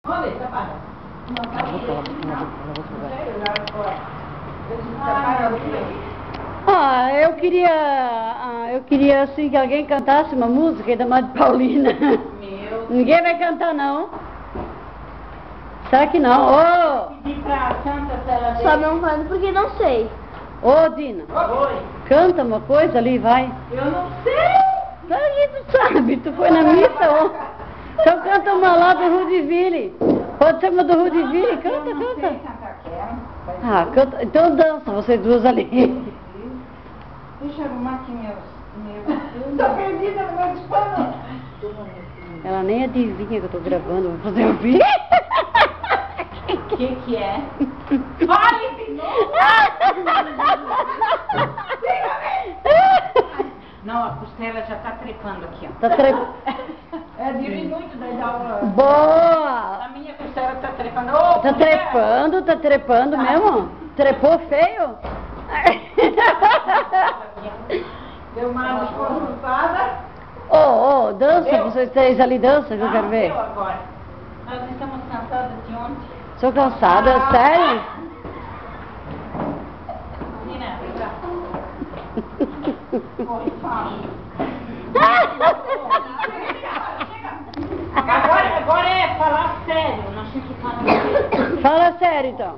Onde está parado? Eu queria assim que alguém cantasse uma música da Madre Paulina. Ninguém vai cantar não? Será que não? Só não canto porque não sei. Ô, Dina, canta uma coisa ali, vai. Eu não sei! Aí tu sabe, tu foi na missa ontem. Então canta uma lá do Rudiville. Pode ser uma do Rudiville, canta. Ah, canta. Então dança vocês duas ali. Deixa eu arrumar aqui meus... Tô perdida no meu disparo. Ela nem adivinha que eu tô gravando, vou fazer um vídeo. O que é? Fale de novo! Não, a costela já tá trepando aqui, ó. Tá trepando. É, diminui daí da aula. Boa! A minha costela tá trepando. Tá trepando mesmo? Trepou feio? Deu uma desconsultada. Dança, vocês três ali dança que eu quero ver. Eu agora. Nós estamos cansadas de ontem. Sou cansada, sério? Nina, vem cá. Corre, fala. Agora é falar sério. Nós temos que falar sério. Fala sério então.